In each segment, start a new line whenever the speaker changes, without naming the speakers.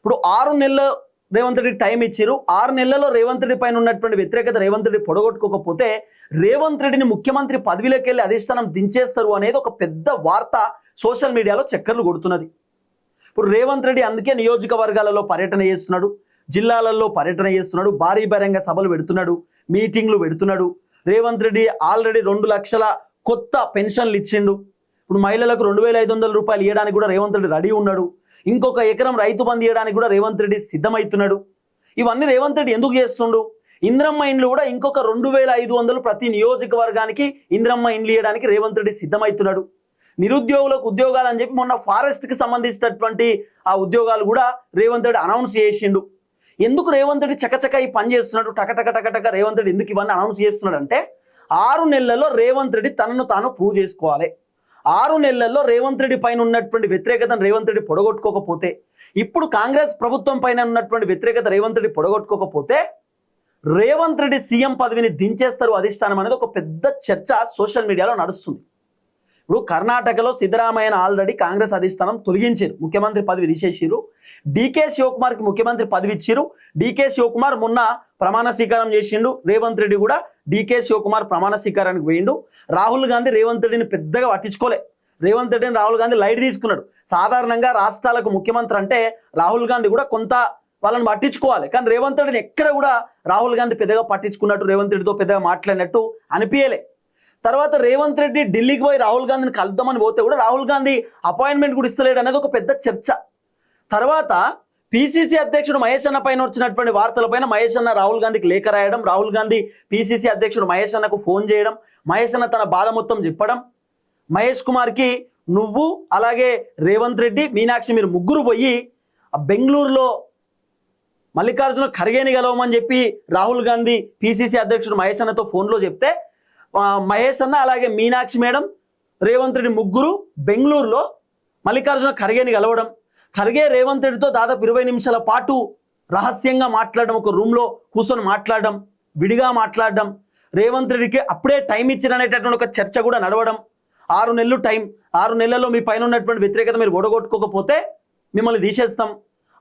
ఇప్పుడు 6 నెలలు రేవంత్ రెడ్డి టైం ఇచ్చారు. 6 నెలల్లో రేవంత్ రెడ్డి పైన ఉన్నటువంటి వ్యతిరేకత రేవంత్ రెడ్డి పొడగొట్టుకోకపోతే రేవంత్ రెడ్డిని ముఖ్యమంత్రి పదవిలోకి వెళ్ళి అధిష్టానం దించేస్తారు అనేది ఒక పెద్ద వార్త సోషల్ మీడియాలో చక్కర్లు కొడుతున్నది. ఇప్పుడు రేవంత్ రెడ్డి అందుకే నియోజకవర్గాలలో పర్యటన చేస్తున్నాడు, జిల్లాలలో పర్యటన చేస్తున్నాడు, భారీ బహిరంగ సభలు పెడుతున్నాడు, మీటింగ్లు పెడుతున్నాడు. రేవంత్ రెడ్డి ఆల్రెడీ 2 లక్షల కొత్త పెన్షన్లు ఇచ్చిండు. ఇప్పుడు మహిళలకు 2500 రూపాయలు ఇవ్వడానికి కూడా రేవంత్ రెడ్డి రెడీ ఉన్నాడు. ఇంకొక ఎకరం రైతు బంధు ఇవ్వడానికి కూడా రేవంత్ రెడ్డి సిద్ధమవుతున్నాడు. ఇవన్నీ రేవంత్ రెడ్డి ఎందుకు చేస్తుండు? ఇంద్రమ్మ ఇండ్లు కూడా ఇంకొక 2500 ప్రతి నియోజకవర్గానికి ఇంద్రమ్మ ఇండ్లు ఇవ్వడానికి రేవంత్ రెడ్డి సిద్ధమవుతున్నాడు. నిరుద్యోగులకు ఉద్యోగాలు అని చెప్పి మొన్న ఫారెస్ట్కి సంబంధించినటువంటి ఆ ఉద్యోగాలు కూడా రేవంత్ రెడ్డి అనౌన్స్ చేసిండు. ఎందుకు రేవంత్ రెడ్డి చకచక ఈ పని చేస్తున్నాడు? టకటక రేవంత్ రెడ్డి ఎందుకు ఇవన్నీ అనౌన్స్ చేస్తున్నాడు అంటే 6 నెలల్లో రేవంత్ రెడ్డి తనను తాను ప్రూవ్ చేసుకోవాలి. 6 నెలల్లో రేవంత్ రెడ్డి పైన ఉన్నటువంటి వ్యతిరేకతను రేవంత్ రెడ్డి పొడగొట్టుకోకపోతే, ఇప్పుడు కాంగ్రెస్ ప్రభుత్వం పైన ఉన్నటువంటి వ్యతిరేకత రేవంత్ రెడ్డి పొడగొట్టుకోకపోతే రేవంత్ రెడ్డి సీఎం పదవిని దించేస్తారు అధిష్టానం అనేది ఒక పెద్ద చర్చ సోషల్ మీడియాలో నడుస్తుంది. ఇప్పుడు కర్ణాటకలో సిద్ధరామయ్యను ఆల్రెడీ కాంగ్రెస్ అధిష్టానం తొలగించారు, ముఖ్యమంత్రి పదవి తీసేసిరు. డీకే శివకుమార్కి ముఖ్యమంత్రి పదవి ఇచ్చిరు. డీకే శివకుమార్ మొన్న ప్రమాణ స్వీకారం చేసిండు. రేవంత్ రెడ్డి కూడా డీకే శివకుమార్ ప్రమాణ స్వీకారానికి పోయిండు. రాహుల్ గాంధీ రేవంత్ రెడ్డిని పెద్దగా పట్టించుకోలే. రేవంత్ రెడ్డిని రాహుల్ గాంధీ లైట్ తీసుకున్నాడు. సాధారణంగా రాష్ట్రాలకు ముఖ్యమంత్రి అంటే రాహుల్ గాంధీ కూడా కొంత వాళ్ళని పట్టించుకోవాలి, కానీ రేవంత్ రెడ్డిని ఎక్కడ కూడా రాహుల్ గాంధీ పెద్దగా పట్టించుకున్నట్టు, రేవంత్ రెడ్డితో పెద్దగా మాట్లాడినట్టు అనిపించలే. తర్వాత రేవంత్ రెడ్డి ఢిల్లీకి పోయి రాహుల్ గాంధీని కలుద్దామని పోతే కూడా రాహుల్ గాంధీ అపాయింట్మెంట్ కూడా ఇస్తలేడు అనేది ఒక పెద్ద చర్చ. తర్వాత పిసిసి అధ్యక్షుడు మహేష్ అన్న పైన వచ్చినటువంటి వార్తలపైన మహేష్ అన్న రాహుల్ గాంధీకి లేఖ రాయడం, రాహుల్ గాంధీ పిసిసి అధ్యక్షుడు మహేష్ అన్నకు ఫోన్ చేయడం, మహేష్ అన్న తన బాధ మొత్తం చెప్పడం, మహేష్ కుమార్కి నువ్వు అలాగే రేవంత్ రెడ్డి మీనాక్షి మీరు ముగ్గురు పోయి బెంగళూరులో మల్లికార్జున ఖర్గేని గెలవమని చెప్పి రాహుల్ గాంధీ పిసిసి అధ్యక్షుడు మహేష్ అన్నతో ఫోన్లో చెప్తే మహేష్ అన్న అలాగే మీనాక్షి మేడం రేవంత్ రెడ్డి ముగ్గురు బెంగళూరులో మల్లికార్జున ఖర్గేని గెలవడం, ఖర్గే రేవంత్ రెడ్డితో దాదాపు 20 నిమిషాల పాటు రహస్యంగా మాట్లాడడం, ఒక రూమ్లో కూర్చొని మాట్లాడడం, విడిగా మాట్లాడడం, రేవంత్ రెడ్డికి అప్పుడే టైం ఇచ్చిననేటటువంటి ఒక చర్చ కూడా నడవడం. 6 నెలలు టైం, 6 నెలల్లో మీ పైన ఉన్నటువంటి వ్యతిరేకత మీరు ఒడగొట్టుకోకపోతే మిమ్మల్ని తీసేస్తాం,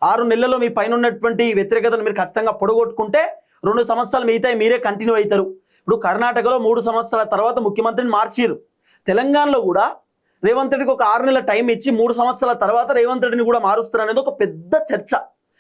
6 నెలల్లో మీ పైన ఉన్నటువంటి వ్యతిరేకతను మీరు ఖచ్చితంగా పొడగొట్టుకుంటే 2 సంవత్సరాలు మిగతాయి మీరే కంటిన్యూ అవుతారు. ఇప్పుడు కర్ణాటకలో 3 సంవత్సరాల తర్వాత ముఖ్యమంత్రిని మార్చిరు. తెలంగాణలో కూడా రేవంత్ రెడ్డికి ఒక 6 నెలల టైం ఇచ్చి 3 సంవత్సరాల తర్వాత రేవంత్ రెడ్డిని కూడా మారుస్తారు అనేది ఒక పెద్ద చర్చ.